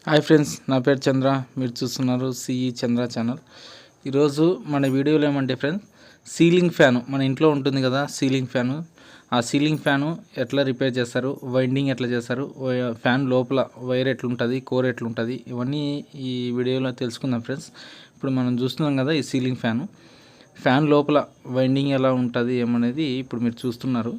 Hi friends, నా పేరు చంద్ర. మీరు చూస్తున్నారు సిఈ చంద్ర ఛానల్. ఈరోజు మన వీడియోలో ఏమంటే ఫ్రెండ్స్, సీలింగ్ ఫ్యాను మన ఇంట్లో ఉంటుంది కదా, సీలింగ్ ఫ్యాను. ఆ సీలింగ్ ఫ్యాను ఎట్లా రిపేర్ చేస్తారు, వైండింగ్ ఎట్లా చేస్తారు, ఫ్యాన్ లోపల వైర్ ఎట్లుంటుంది, కోర్ ఎట్లుంటుంది, ఇవన్నీ ఈ వీడియోలో తెలుసుకుందాం ఫ్రెండ్స్. ఇప్పుడు మనం చూస్తున్నాం కదా ఈ సీలింగ్ ఫ్యాన్ లోపల వైండింగ్ ఎలా ఉంటుంది ఏమనేది ఇప్పుడు మీరు చూస్తున్నారు.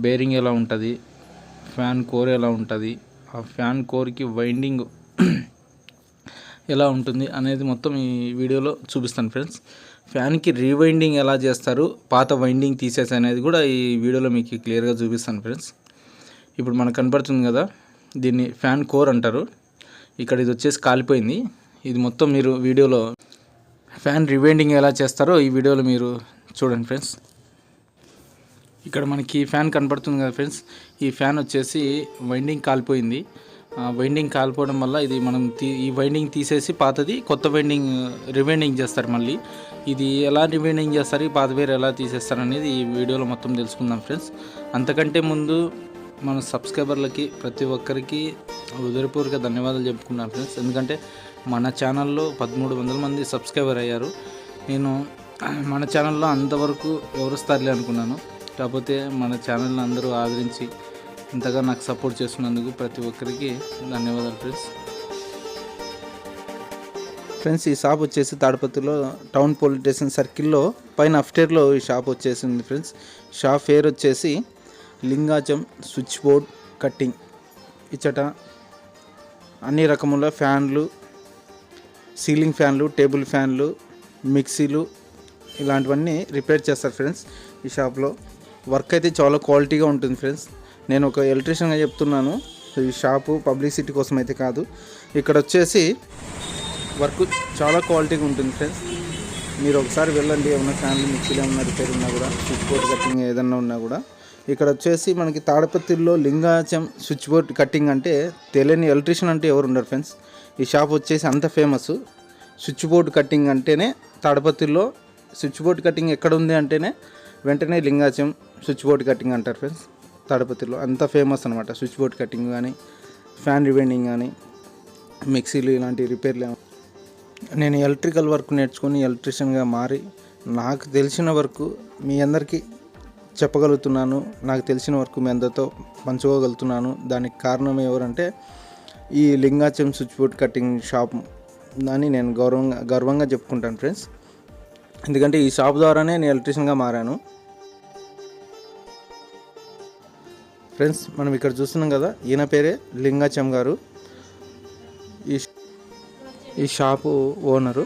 బేరింగ్ ఎలా ఉంటుంది, ఫ్యాన్ కోర్ ఎలా ఉంటుంది, ఆ ఫ్యాన్ కోర్కి వైండింగ్ ఎలా ఉంటుంది అనేది మొత్తం ఈ వీడియోలో చూపిస్తాను ఫ్రెండ్స్. ఫ్యాన్కి రీవైండింగ్ ఎలా చేస్తారు, పాత వైండింగ్ తీసేసి అనేది కూడా ఈ వీడియోలో మీకు క్లియర్గా చూపిస్తాను ఫ్రెండ్స్. ఇప్పుడు మనకు కనపడుతుంది కదా, దీన్ని ఫ్యాన్ కోర్ అంటారు. ఇక్కడ ఇది వచ్చేసి కాలిపోయింది. ఇది మొత్తం మీరు వీడియోలో ఫ్యాన్ రీవైండింగ్ ఎలా చేస్తారో ఈ వీడియోలో మీరు చూడండి ఫ్రెండ్స్. ఇక్కడ మనకి ఫ్యాన్ కనపడుతుంది కదా ఫ్రెండ్స్, ఈ ఫ్యాన్ వచ్చేసి వైండింగ్ కాలిపోయింది. వైండింగ్ కాలిపోవడం వల్ల ఇది మనం ఈ వైండింగ్ తీసేసి పాతది కొత్త వైండింగ్ రివైండింగ్ చేస్తారు. మళ్ళీ ఇది ఎలా రివైండింగ్ చేస్తారు, ఈ పాత వేరు ఎలా తీసేస్తారు అనేది ఈ వీడియోలో మొత్తం తెలుసుకుందాం ఫ్రెండ్స్. అంతకంటే ముందు మన సబ్స్క్రైబర్లకి ప్రతి ఒక్కరికి హృదయపూర్వక ధన్యవాదాలు చెప్పుకున్నాను ఫ్రెండ్స్. ఎందుకంటే మన ఛానల్లో 1300 మంది సబ్స్క్రైబర్ అయ్యారు. నేను మన ఛానల్లో అంతవరకు ఎవరు స్థాయిలే అనుకున్నాను. కాకపోతే మన ఛానల్ని అందరూ ఆదరించి ఇంతగా నాకు సపోర్ట్ చేస్తున్నందుకు ప్రతి ఒక్కరికి ధన్యవాదాలు ఫ్రెండ్స్. ఈ షాప్ వచ్చేసి తాడిపత్రిలో టౌన్ పోలీస్ స్టేషన్ సర్కిల్లో పైన అఫ్టేర్లో ఈ షాప్ వచ్చేసింది ఫ్రెండ్స్. షాప్ పేరు వచ్చేసి లింగాచం స్విచ్ బోర్డ్ కట్టింగ్. ఇచ్చట అన్ని రకముల ఫ్యాన్లు, సీలింగ్ ఫ్యాన్లు, టేబుల్ ఫ్యాన్లు, మిక్సీలు ఇలాంటివన్నీ రిపేర్ చేస్తారు ఫ్రెండ్స్. ఈ షాప్లో వర్క్ అయితే చాలా క్వాలిటీగా ఉంటుంది ఫ్రెండ్స్. నేను ఒక ఎలక్ట్రీషియన్గా చెప్తున్నాను, ఈ షాపు పబ్లిసిటీ కోసం అయితే కాదు. ఇక్కడ వచ్చేసి వర్క్ చాలా క్వాలిటీగా ఉంటుంది ఫ్రెండ్స్. మీరు ఒకసారి వెళ్ళండి. ఏమన్నా ఫ్యాన్లు, మిక్సీలు ఏమన్నా రిపేర్ ఉన్నా కూడా, స్విచ్ బోర్డ్ కట్టింగ్ ఏదన్నా ఉన్నా కూడా. ఇక్కడ వచ్చేసి మనకి తాడిపత్రిలో లింగాచం స్విచ్ బోర్డ్ కట్టింగ్ అంటే తెలియని ఎలక్ట్రీషియన్ అంటే ఎవరు ఉండరు ఫ్రెండ్స్. ఈ షాప్ వచ్చేసి అంత ఫేమస్. స్విచ్ బోర్డ్ కట్టింగ్ అంటేనే తాడిపత్రిలో స్విచ్ బోర్డ్ కట్టింగ్ ఎక్కడ ఉంది అంటేనే వెంటనే లింగాచం స్విచ్ బోర్డ్ కట్టింగ్ అంటారు ఫ్రెండ్స్. తాడిపత్రిలో అంత ఫేమస్ అనమాట. స్విచ్ బోర్డ్ కట్టింగ్ కానీ, ఫ్యాన్ రివైండింగ్ కానీ, మిక్సీలు ఇలాంటి రిపేర్లు. నేను ఎలక్ట్రికల్ వర్క్ నేర్చుకొని ఎలక్ట్రీషియన్గా మారి నాకు తెలిసిన వరకు మీ అందరికీ చెప్పగలుగుతున్నాను. నాకు తెలిసిన వరకు మీ అందరితో పంచుకోగలుగుతున్నాను. దానికి కారణం ఎవరంటే ఈ లింగాచం స్విచ్ బోర్డ్ కట్టింగ్ షాప్ అని నేను గర్వంగా చెప్పుకుంటాను ఫ్రెండ్స్. ఎందుకంటే ఈ షాప్ ద్వారానే నేను ఎలక్ట్రీషియన్గా మారాను ఫ్రెండ్స్. మనం ఇక్కడ చూస్తున్నాం కదా, ఈయన పేరే లింగాచం గారు, ఈ షాపు ఓనరు.